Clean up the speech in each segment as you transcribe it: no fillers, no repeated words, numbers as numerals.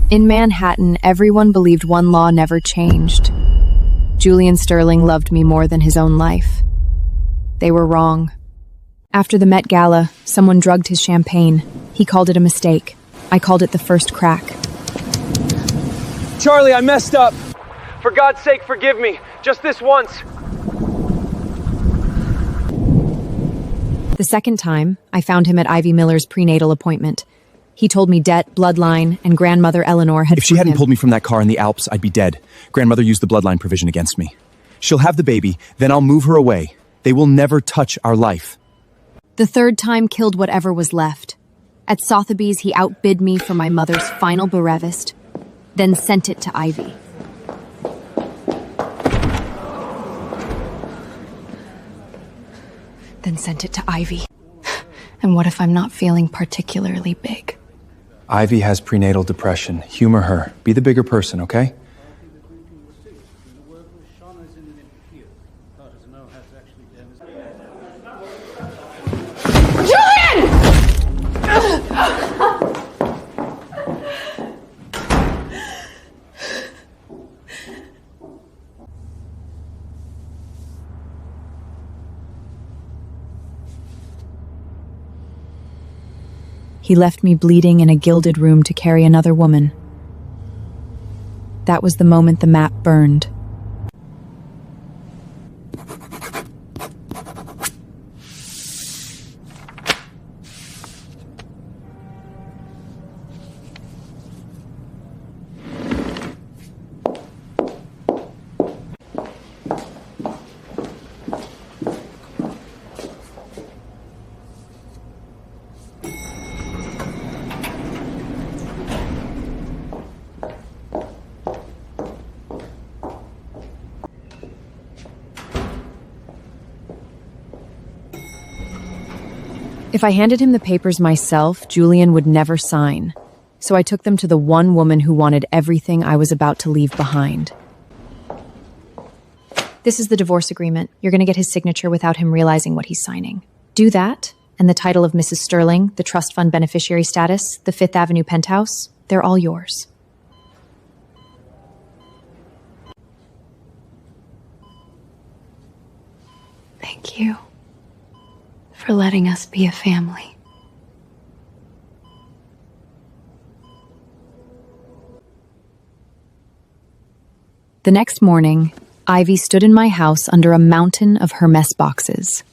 In Manhattan, everyone believed one law never changed. Julian Sterling loved me more than his own life. They were wrong. After the Met Gala, someone drugged his champagne. He called it a mistake. I called it the first crack. Charlie, I messed up. For God's sake, forgive me. Just this once. The second time, I found him at Ivy Miller's prenatal appointment. He told me debt, bloodline, and grandmother Eleanor had... If she hadn't him. pulled me from that car in the Alps, I'd be dead. Grandmother used the bloodline provision against me. She'll have the baby, then I'll move her away. They will never touch our life. The third time killed whatever was left. At Sotheby's, he outbid me for my mother's final berevist, then sent it to Ivy. And what if I'm not feeling particularly big? Ivy has prenatal depression. Humor her. Be the bigger person, okay? He left me bleeding in a gilded room to carry another woman. That was the moment the map burned. If I handed him the papers myself, Julian would never sign. So I took them to the one woman who wanted everything I was about to leave behind. This is the divorce agreement. You're going to get his signature without him realizing what he's signing. Do that, and the title of Mrs. Sterling, the trust fund beneficiary status, the Fifth Avenue penthouse, they're all yours. Thank you for letting us be a family. The next morning, Ivy stood in my house under a mountain of her mess boxes.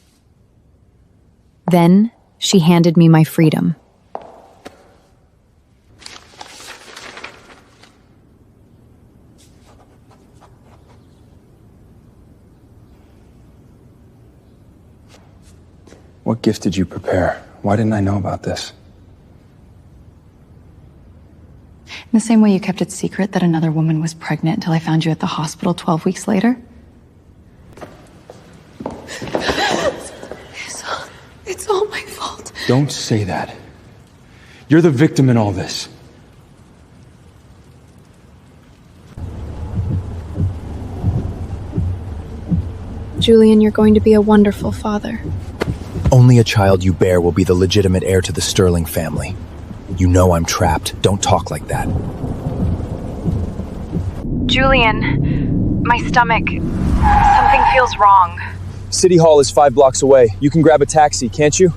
Then, she handed me my freedom. What gift did you prepare? Why didn't I know about this? In the same way you kept it secret that another woman was pregnant until I found you at the hospital 12 weeks later? It's all my fault. Don't say that. You're the victim in all this. Julian, you're going to be a wonderful father. Only a child you bear will be the legitimate heir to the Sterling family. You know I'm trapped. Don't talk like that. Julian, my stomach. Something feels wrong. City Hall is 5 blocks away. You can grab a taxi, can't you?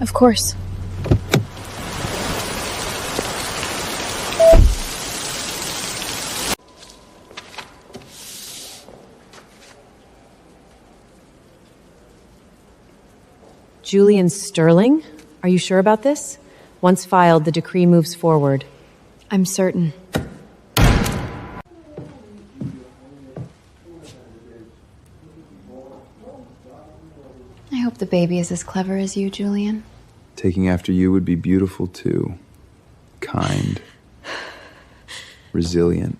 Of course. Julian Sterling? Are you sure about this? Once filed, the decree moves forward. I'm certain. I hope the baby is as clever as you, Julian. Taking after you would be beautiful too. Kind. Resilient.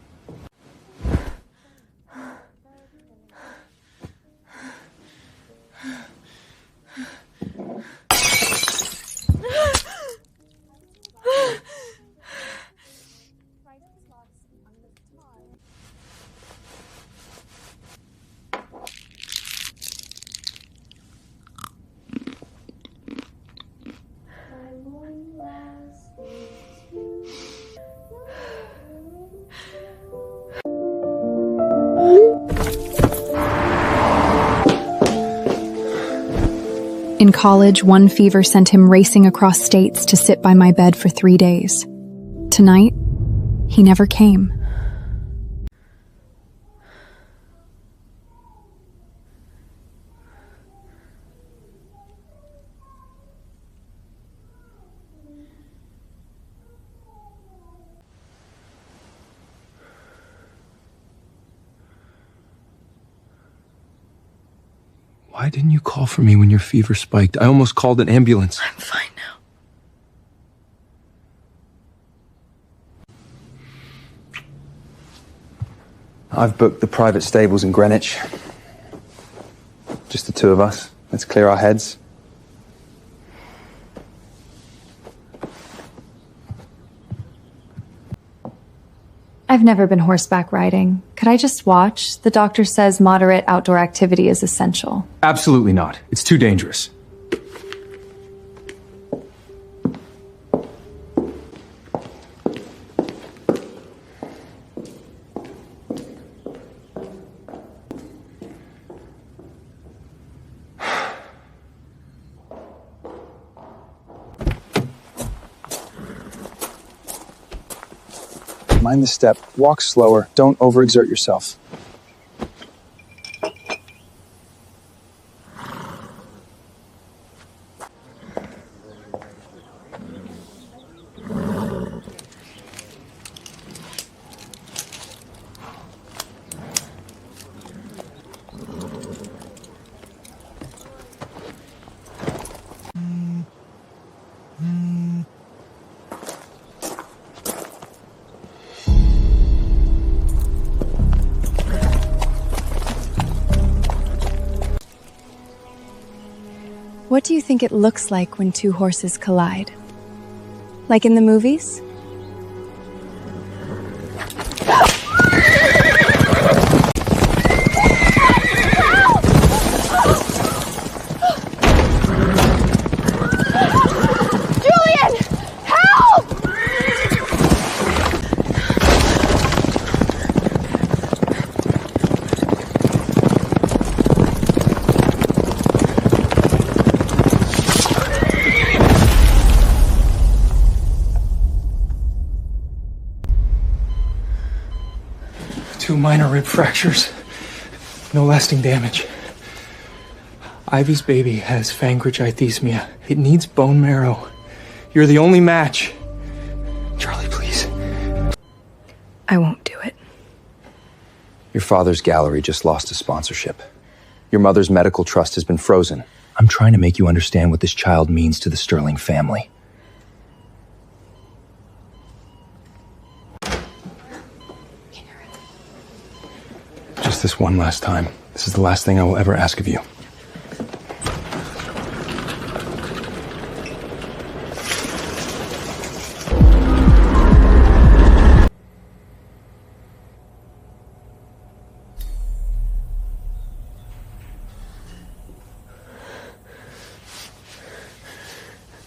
In college, one fever sent him racing across states to sit by my bed for 3 days. Tonight, he never came. Why didn't you call for me when your fever spiked? I almost called an ambulance. I'm fine now. I've booked the private stables in Greenwich. Just the two of us. Let's clear our heads. I've never been horseback riding. Could I just watch? The doctor says moderate outdoor activity is essential. Absolutely not. It's too dangerous. Mind the step. Walk slower. Don't overexert yourself. What do you think it looks like when two horses collide? Like in the movies? Two minor rib fractures. No lasting damage. Ivy's baby has phalangogythemia. It needs bone marrow. You're the only match. Charlie, please. I won't do it. Your father's gallery just lost a sponsorship. Your mother's medical trust has been frozen. I'm trying to make you understand what this child means to the Sterling family. Just this one last time. This is the last thing I will ever ask of you.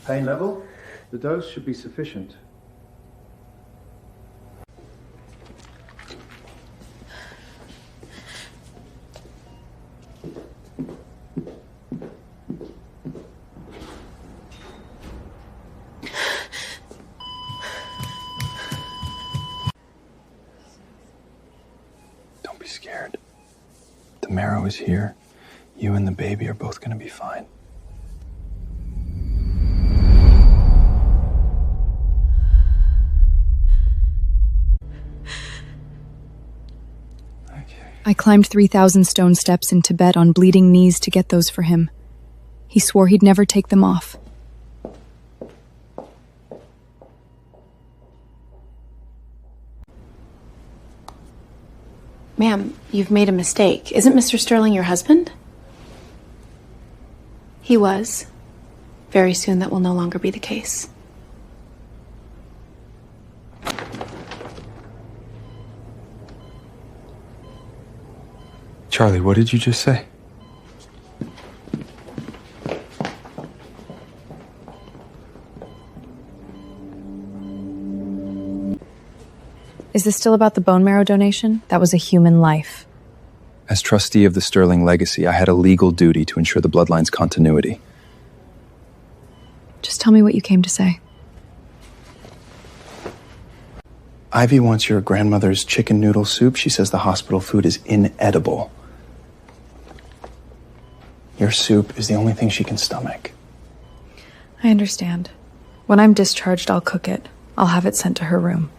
Pain level? The dose should be sufficient. Don't be scared. The marrow is here. You and the baby are both going to be fine. I climbed 3,000 stone steps in Tibet on bleeding knees to get those for him. He swore he'd never take them off. Ma'am, you've made a mistake. Isn't Mr. Sterling your husband? He was. Very soon that will no longer be the case. Charlie, what did you just say? Is this still about the bone marrow donation? That was a human life. As trustee of the Sterling legacy, I had a legal duty to ensure the bloodline's continuity. Just tell me what you came to say. Ivy wants your grandmother's chicken noodle soup. She says the hospital food is inedible. Your soup is the only thing she can stomach. I understand. When I'm discharged, I'll cook it. I'll have it sent to her room.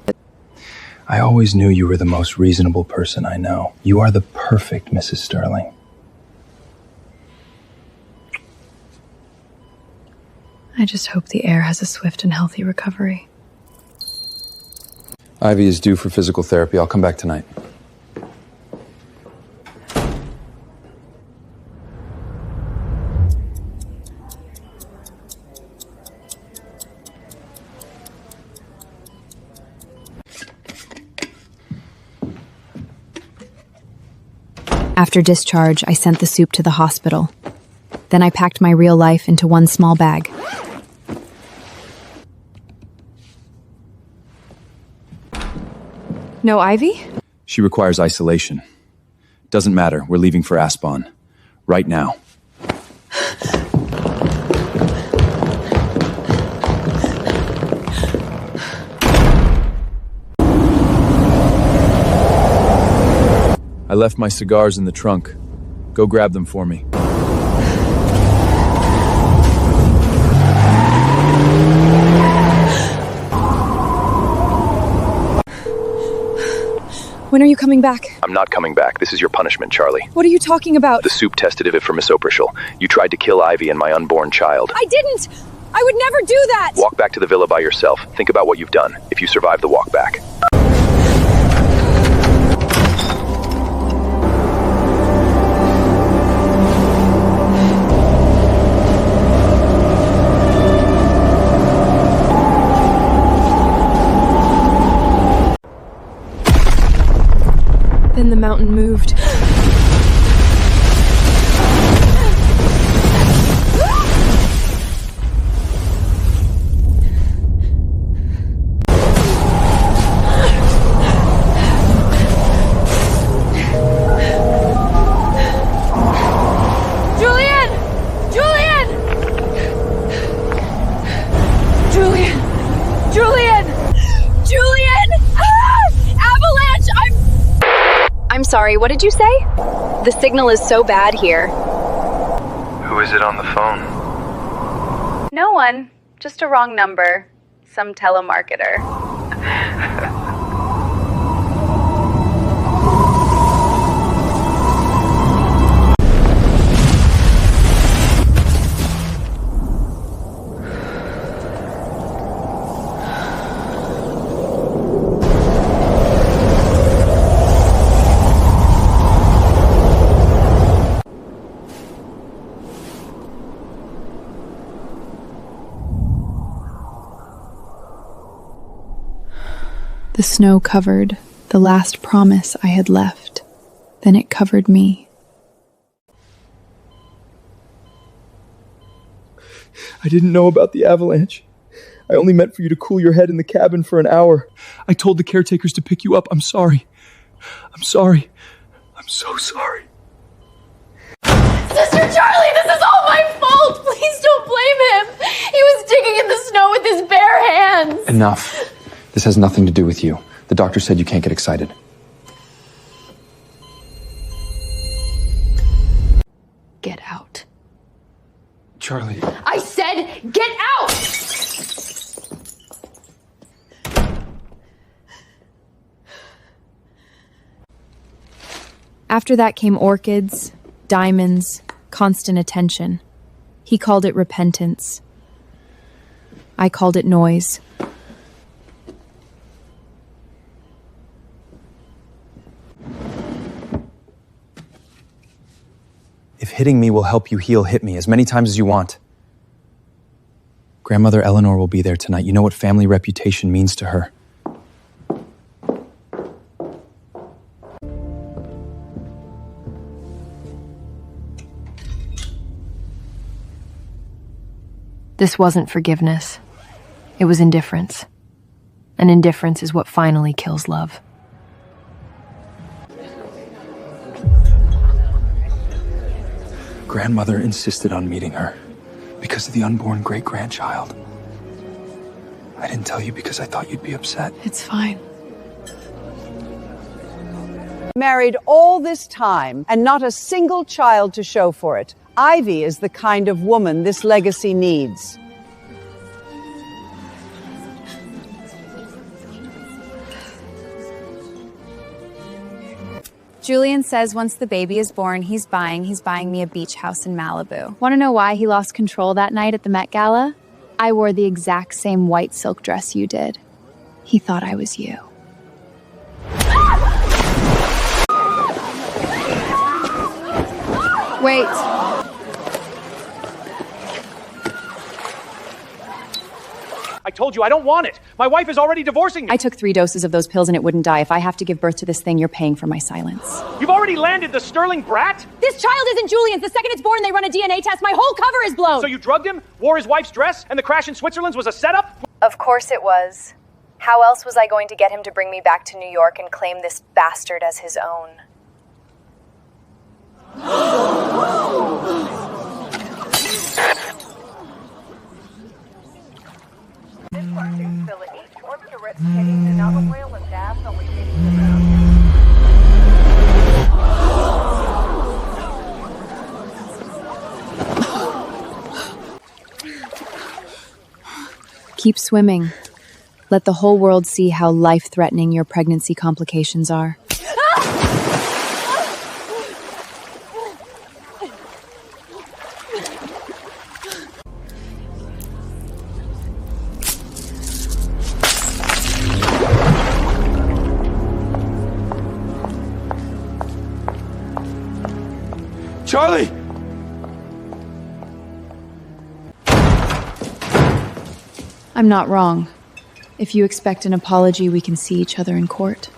I always knew you were the most reasonable person I know. You are the perfect Mrs. Sterling. I just hope the heir has a swift and healthy recovery. Ivy is due for physical therapy. I'll come back tonight. After discharge, I sent the soup to the hospital. Then I packed my real life into one small bag. No Ivy? She requires isolation. Doesn't matter. We're leaving for Aspen. Right now. I left my cigars in the trunk. Go grab them for me. When are you coming back? I'm not coming back. This is your punishment, Charlie. What are you talking about? The soup tested it for misoprashal. You tried to kill Ivy and my unborn child. I didn't! I would never do that! Walk back to the villa by yourself. Think about what you've done. If you survive the walk back. Then the mountain moved. I'm sorry, what did you say? The signal is so bad here. Who is it on the phone? No one. Just a wrong number. Some telemarketer. The snow covered the last promise I had left. Then it covered me. I didn't know about the avalanche. I only meant for you to cool your head in the cabin for an hour. I told the caretakers to pick you up. I'm sorry. I'm sorry. I'm so sorry. Sister Charlie, this is all my fault! Please don't blame him! He was digging in the snow with his bare hands! Enough. This has nothing to do with you. The doctor said you can't get excited. Get out. Charlie. I said, get out! After that came orchids, diamonds, constant attention. He called it repentance. I called it noise. If hitting me will help you heal, hit me as many times as you want. Grandmother Eleanor will be there tonight. You know what family reputation means to her. This wasn't forgiveness. It was indifference. And indifference is what finally kills love. Grandmother insisted on meeting her. Because of the unborn great-grandchild. I didn't tell you because I thought you'd be upset. It's fine. Married all this time and not a single child to show for it. Ivy is the kind of woman this legacy needs. Julian says once the baby is born, he's buying me a beach house in Malibu. Want to know why he lost control that night at the Met Gala? I wore the exact same white silk dress you did. He thought I was you. Wait. I told you I don't want it. My wife is already divorcing me. I took 3 doses of those pills and it wouldn't die. If I have to give birth to this thing, you're paying for my silence. You've already landed the Sterling brat? This child isn't Julian's. The second it's born, they run a DNA test. My whole cover is blown. So you drugged him, wore his wife's dress, and the crash in Switzerland's was a setup? Of course it was. How else was I going to get him to bring me back to New York and claim this bastard as his own? Keep swimming. Let the whole world see how life-threatening your pregnancy complications are. Charlie! I'm not wrong. If you expect an apology, we can see each other in court.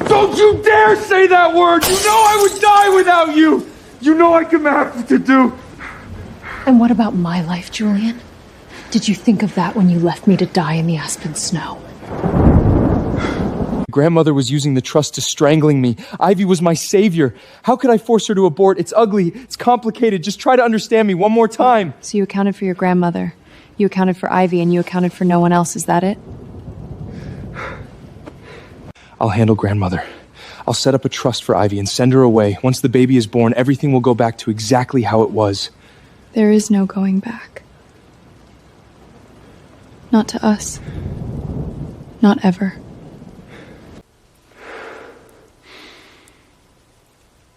Don't you dare say that word! You know I would die without you! You know I can have what to do! And what about my life, Julian? Did you think of that when you left me to die in the aspen snow? Grandmother was using the trust to strangling me. Ivy was my savior. How could I force her to abort? It's ugly. It's complicated. Just try to understand me one more time. So you accounted for your grandmother, you accounted for Ivy, and you accounted for no one else, is that it? I'll handle grandmother. I'll set up a trust for Ivy and send her away. Once the baby is born, everything will go back to exactly how it was. There is no going back. Not to us. Not ever.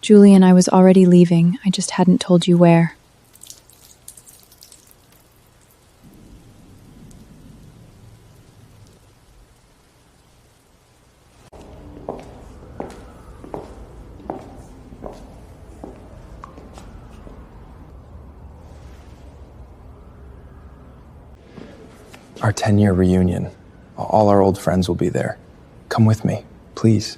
Julian, I was already leaving. I just hadn't told you where. Our 10-year reunion. All our old friends will be there. Come with me, please.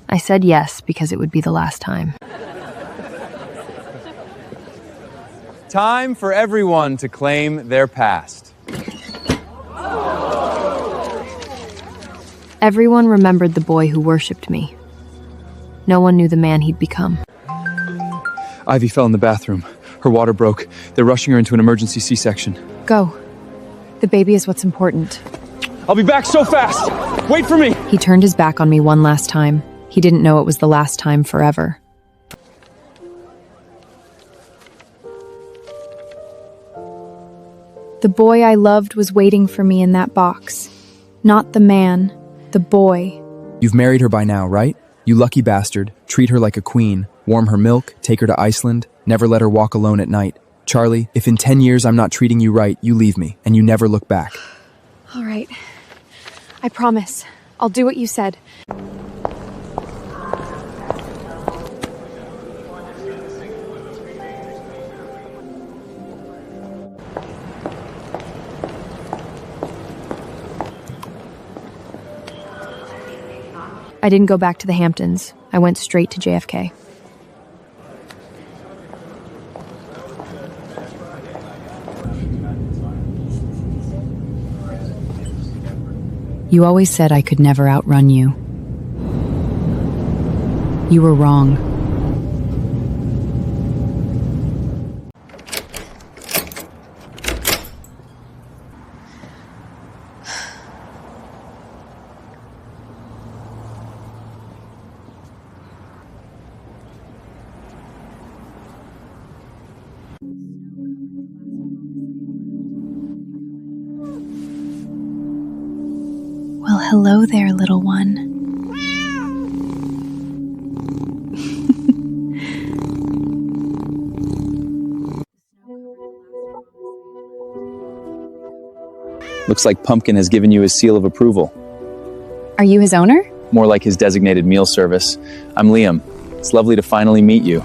I said yes because it would be the last time. Time for everyone to claim their past. Everyone remembered the boy who worshipped me. No one knew the man he'd become. Ivy fell in the bathroom. Her water broke. They're rushing her into an emergency C-section. Go. The baby is what's important. I'll be back so fast! Wait for me! He turned his back on me one last time. He didn't know it was the last time forever. The boy I loved was waiting for me in that box. Not the man, the boy. You've married her by now, right? You lucky bastard. Treat her like a queen. Warm her milk, take her to Iceland, never let her walk alone at night. Charlie, if in 10 years I'm not treating you right, you leave me, and you never look back. All right. I promise. I'll do what you said. I didn't go back to the Hamptons. I went straight to JFK. You always said I could never outrun you. You were wrong. Well, hello there, little one. Looks like Pumpkin has given you his seal of approval. Are you his owner? More like his designated meal service. I'm Liam. It's lovely to finally meet you.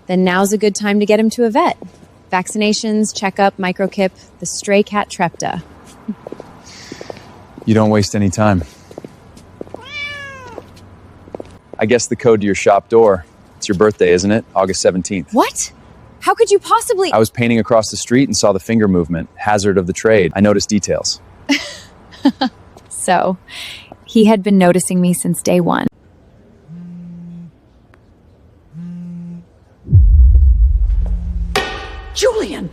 Then now's a good time to get him to a vet. Vaccinations, checkup, microkip, the stray cat Trepta. You don't waste any time. I guess the code to your shop door. It's your birthday, isn't it? August 17th. What? How could you possibly— I was painting across the street and saw the finger movement. Hazard of the trade. I noticed details. So, he had been noticing me since day one. Julian!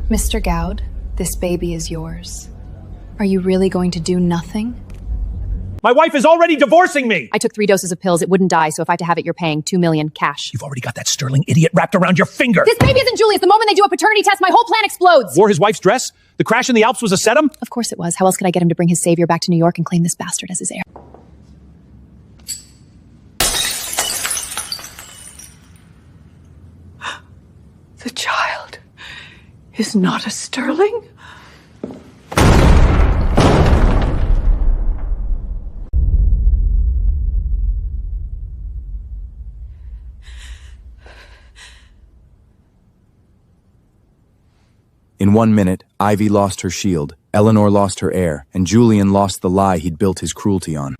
Mr. Gowd, this baby is yours. Are you really going to do nothing? My wife is already divorcing me! I took 3 doses of pills. It wouldn't die, so if I have to have it, you're paying $2 million cash. You've already got that Sterling idiot wrapped around your finger! This baby isn't Julius. The moment they do a paternity test, my whole plan explodes! Wore his wife's dress? The crash in the Alps was a setup? Of course it was. How else could I get him to bring his savior back to New York and claim this bastard as his heir? The child is not a Sterling? In 1 minute, Ivy lost her shield, Eleanor lost her heir, and Julian lost the lie he'd built his cruelty on.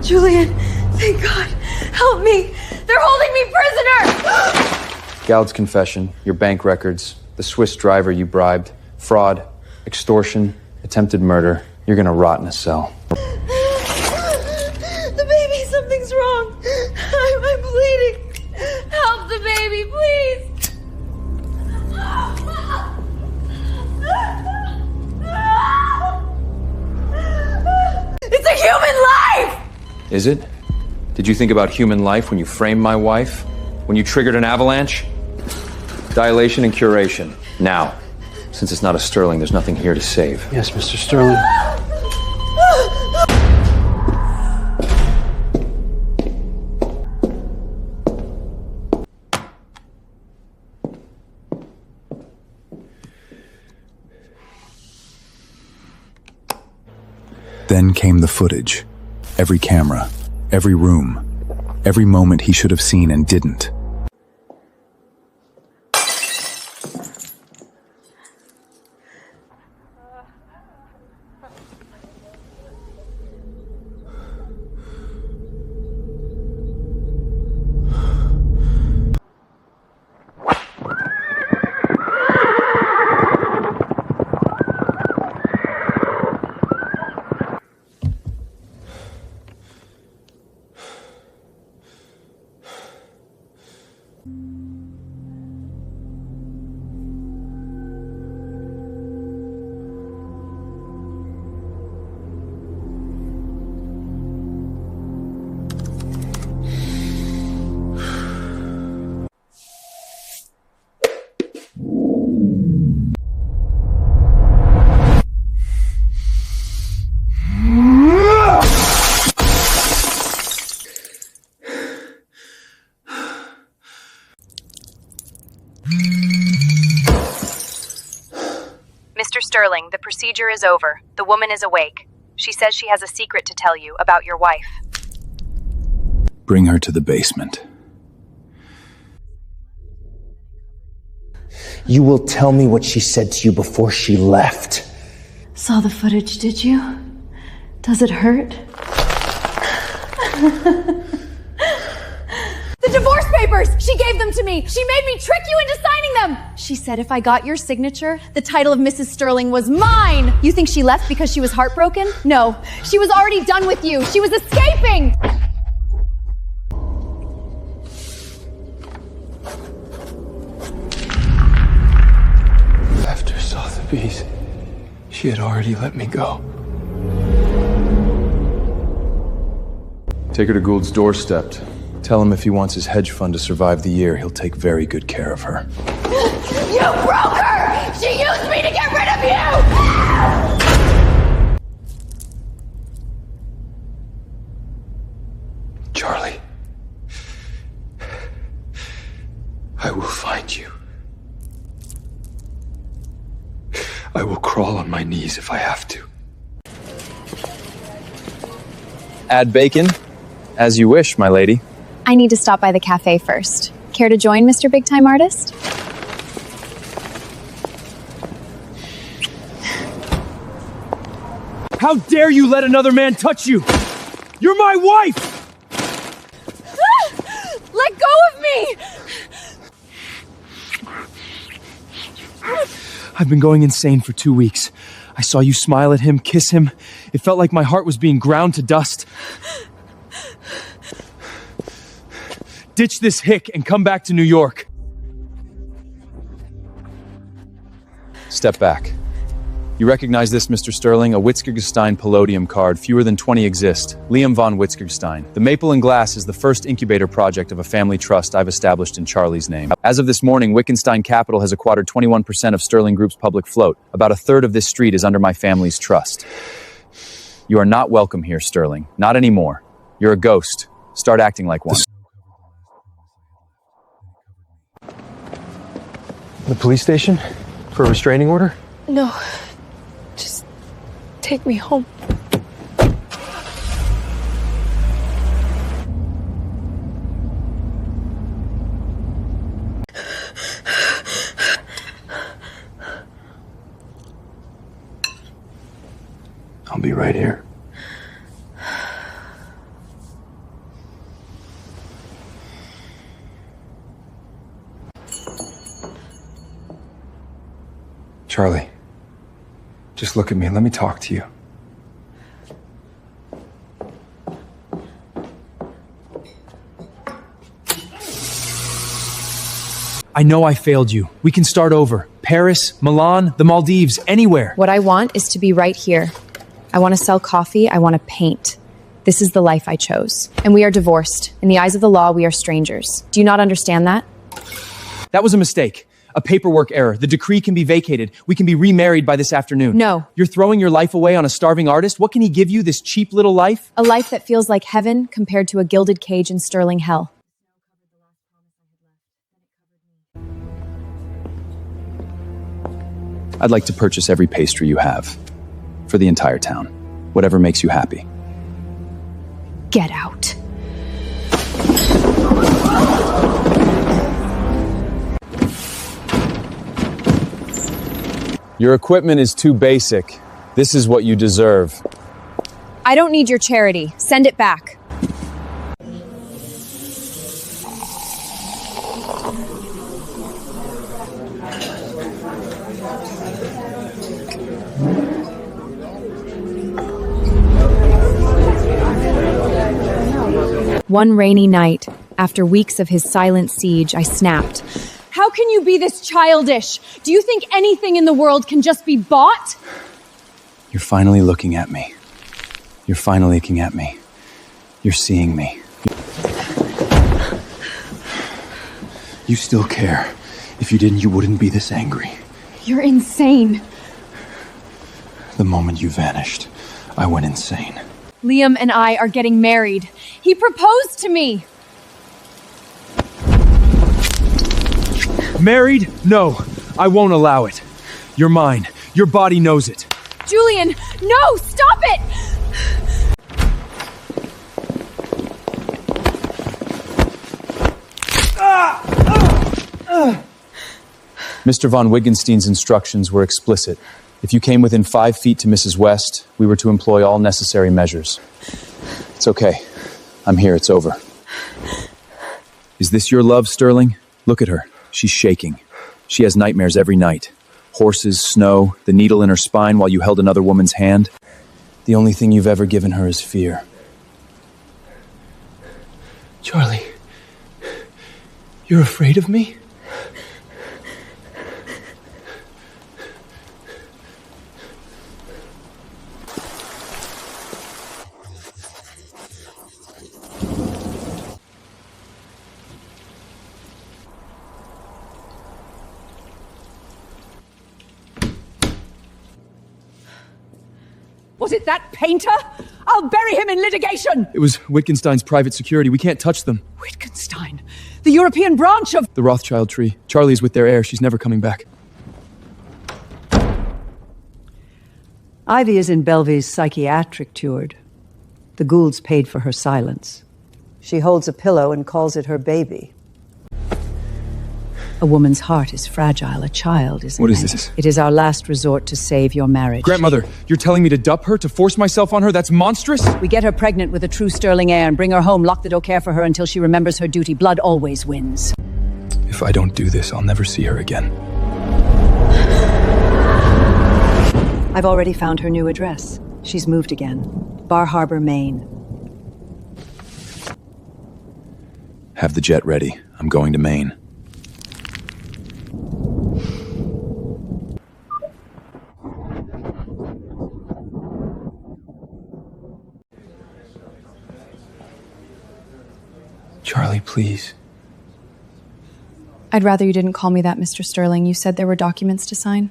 Julian, thank God. Help me. They're holding me prisoner. Gowd's confession, your bank records, the Swiss driver you bribed, fraud, extortion, attempted murder. You're gonna rot in a cell. The baby, something's wrong. I'm bleeding. Help the baby, please. It's a human life! Is it? Did you think about human life when you framed my wife? When you triggered an avalanche? Dilation and curation. Now, since it's not a Sterling, there's nothing here to save. Yes, Mr. Sterling. Then came the footage. Every camera, every room, every moment he should have seen and didn't. Mr. Sterling, the procedure is over. The woman is awake. She says she has a secret to tell you about your wife. Bring her to the basement. You will tell me what she said to you before she left. Saw the footage, did you? Does it hurt? The divorce papers! She gave them to me! She made me trick you into signing them! She said if I got your signature, the title of Mrs. Sterling was mine! You think she left because she was heartbroken? No. She was already done with you! She was escaping! After Sotheby's, she had already let me go. Take her to Gould's doorstep. Tell him if he wants his hedge fund to survive the year, he'll take very good care of her. You broke her! She used me to get rid of you! Charlie, I will find you. I will crawl on my knees if I have to. Add bacon? As you wish, my lady. I need to stop by the cafe first. Care to join, Mr. Big Time Artist? How dare you let another man touch you? You're my wife! Let go of me! I've been going insane for 2 weeks. I saw you smile at him, kiss him. It felt like my heart was being ground to dust. Ditch this hick and come back to New York. Step back. You recognize this, Mr. Sterling? A Wittgenstein Palladium card. Fewer than 20 exist. Liam von Wittgenstein. The Maple and Glass is the first incubator project of a family trust I've established in Charlie's name. As of this morning, Wittgenstein Capital has acquired 21% of Sterling Group's public float. About a third of this street is under my family's trust. You are not welcome here, Sterling. Not anymore. You're a ghost. Start acting like one. The police station? For a restraining order? No. Just take me home. I'll be right here. Charlie, just look at me and let me talk to you. I know I failed you. We can start over. Paris, Milan, the Maldives, anywhere. What I want is to be right here. I want to sell coffee. I want to paint. This is the life I chose. And we are divorced. In the eyes of the law, we are strangers. Do you not understand that? That was a mistake. A paperwork error. The decree can be vacated. We can be remarried by this afternoon. No. You're throwing your life away on a starving artist? What can he give you, this cheap little life? A life that feels like heaven compared to a gilded cage in sterling hell. I'd like to purchase every pastry you have. For the entire town. Whatever makes you happy. Get out. Your equipment is too basic. This is what you deserve. I don't need your charity. Send it back. One rainy night, after weeks of his silent siege, I snapped. How can you be this childish? Do you think anything in the world can just be bought? You're finally looking at me. You're finally looking at me. You're seeing me. You still care. If you didn't, you wouldn't be this angry. You're insane. The moment you vanished, I went insane. Liam and I are getting married. He proposed to me. Married? No, I won't allow it. You're mine. Your body knows it. Julian, no, stop it! Mr. von Wittgenstein's instructions were explicit. If you came within 5 feet to Mrs. West, we were to employ all necessary measures. It's okay. I'm here. It's over. Is this your love, Sterling? Look at her. She's shaking. She has nightmares every night. Horses, snow, the needle in her spine while you held another woman's hand. The only thing you've ever given her is fear. Charlie, you're afraid of me? Was it that painter? I'll bury him in litigation! It was Wittgenstein's private security. We can't touch them. Wittgenstein? The European branch of... The Rothschild tree. Charlie is with their heir. She's never coming back. Ivy is in Bellevue's psychiatric cured. The Goulds paid for her silence. She holds a pillow and calls it her baby. A woman's heart is fragile. A child is... What is this? It is our last resort to save your marriage. Grandmother, you're telling me to dupe her, to force myself on her? That's monstrous! We get her pregnant with a true Sterling heir and bring her home, lock the door, care for her until she remembers her duty. Blood always wins. If I don't do this, I'll never see her again. I've already found her new address. She's moved again. Bar Harbor, Maine. Have the jet ready. I'm going to Maine. Charlie, please. I'd rather you didn't call me that, Mr. Sterling. You said there were documents to sign.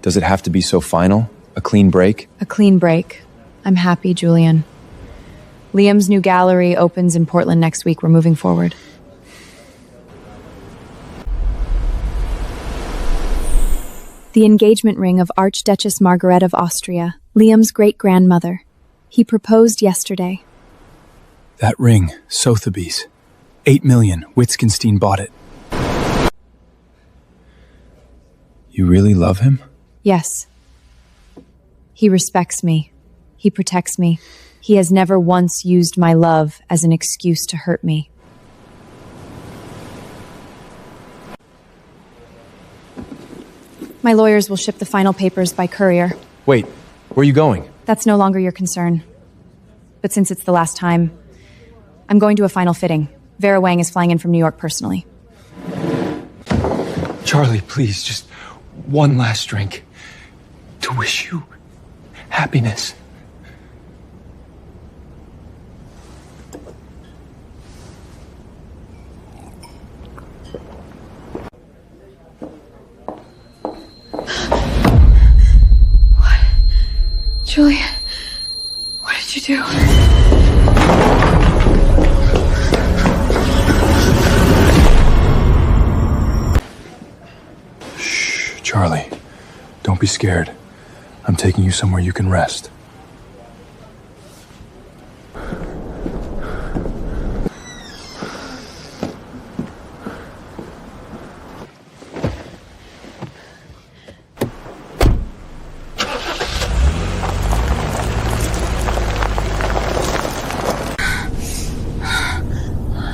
Does it have to be so final? A clean break? A clean break. I'm happy, Julian. Liam's new gallery opens in Portland next week. We're moving forward. The engagement ring of Archduchess Margaret of Austria, Liam's great-grandmother. He proposed yesterday. That ring, Sotheby's. 8 million. Wittgenstein bought it. You really love him? Yes. He respects me. He protects me. He has never once used my love as an excuse to hurt me. My lawyers will ship the final papers by courier. Wait, where are you going? That's no longer your concern. But since it's the last time, I'm going to a final fitting. Vera Wang is flying in from New York personally. Charlie, please, just one last drink. To wish you happiness. Julian, what did you do? Shh, Charlie. Don't be scared. I'm taking you somewhere you can rest.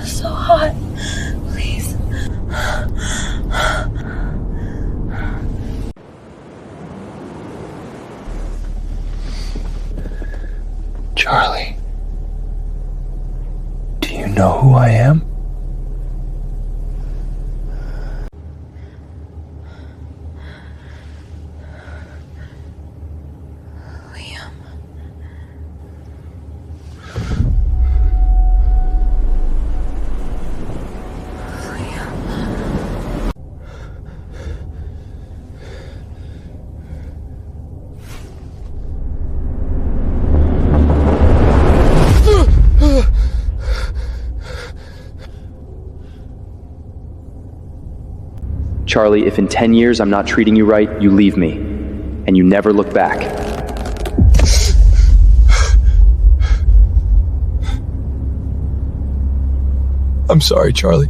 So hot. Please. Charlie, do you know who I am? Liam. Charlie, if in 10 years I'm not treating you right, you leave me. And you never look back. I'm sorry, Charlie.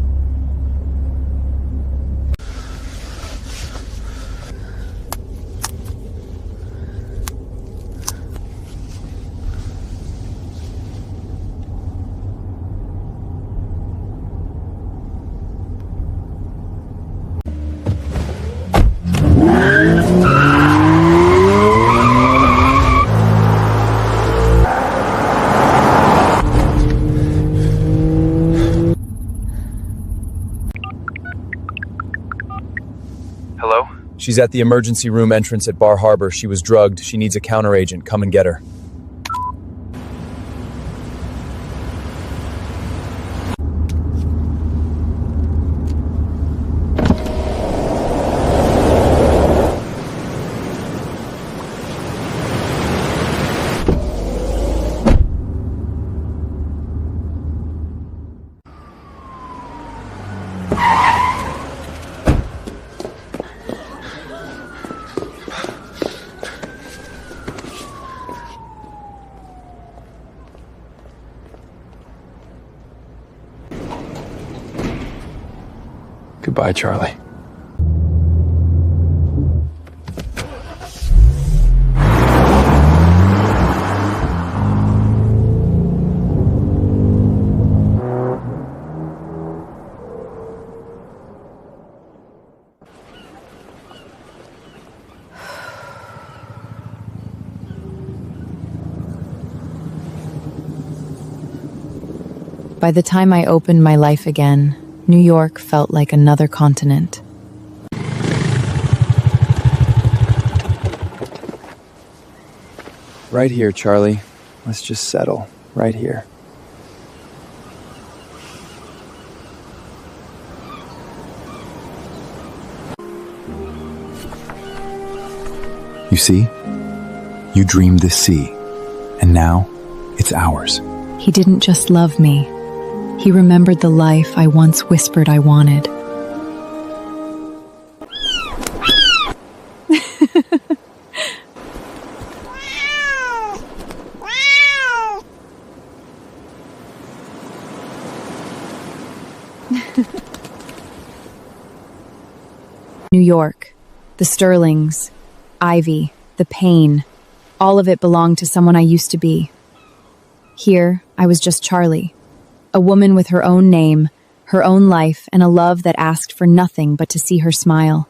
Hello? She's at the emergency room entrance at Bar Harbor. She was drugged. She needs a counteragent. Come and get her. Goodbye, Charlie. By the time I opened my life again, New York felt like another continent. Right here, Charlie. Let's just settle. Right here. You see? You dreamed this sea, and now it's ours. He didn't just love me. He remembered the life I once whispered I wanted. New York, the Sterlings, Ivy, the pain, all of it belonged to someone I used to be. Here, I was just Charlie, a woman with her own name, her own life, and a love that asked for nothing but to see her smile.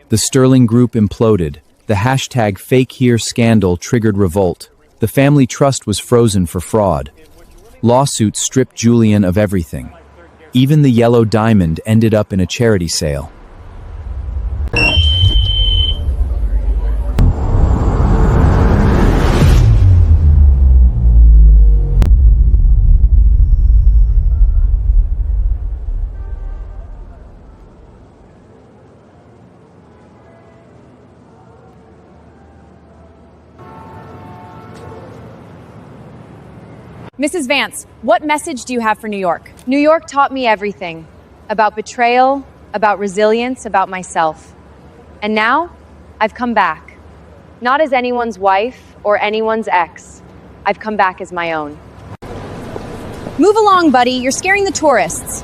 The Sterling Group imploded. The hashtag #FakeHere scandal triggered revolt. The family trust was frozen for fraud. Lawsuits stripped Julian of everything. Even the yellow diamond ended up in a charity sale. Mrs. Vance, what message do you have for New York? New York taught me everything. About betrayal, about resilience, about myself. And now, I've come back. Not as anyone's wife or anyone's ex. I've come back as my own. Move along, buddy. You're scaring the tourists.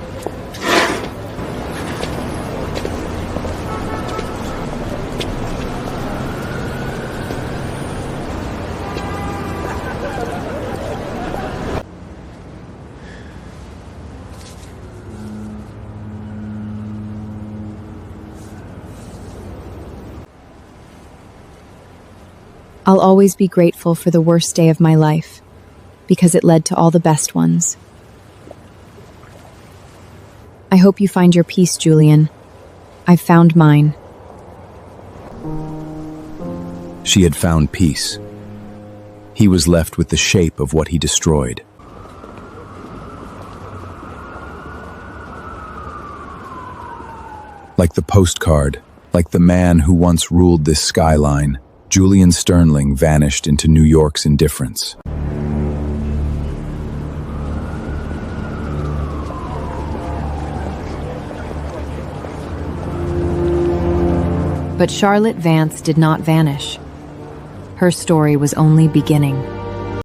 I'll always be grateful for the worst day of my life, because it led to all the best ones. I hope you find your peace, Julian. I've found mine. She had found peace. He was left with the shape of what he destroyed. Like the postcard, like the man who once ruled this skyline, Julian Sterling vanished into New York's indifference. But Charlotte Vance did not vanish. Her story was only beginning.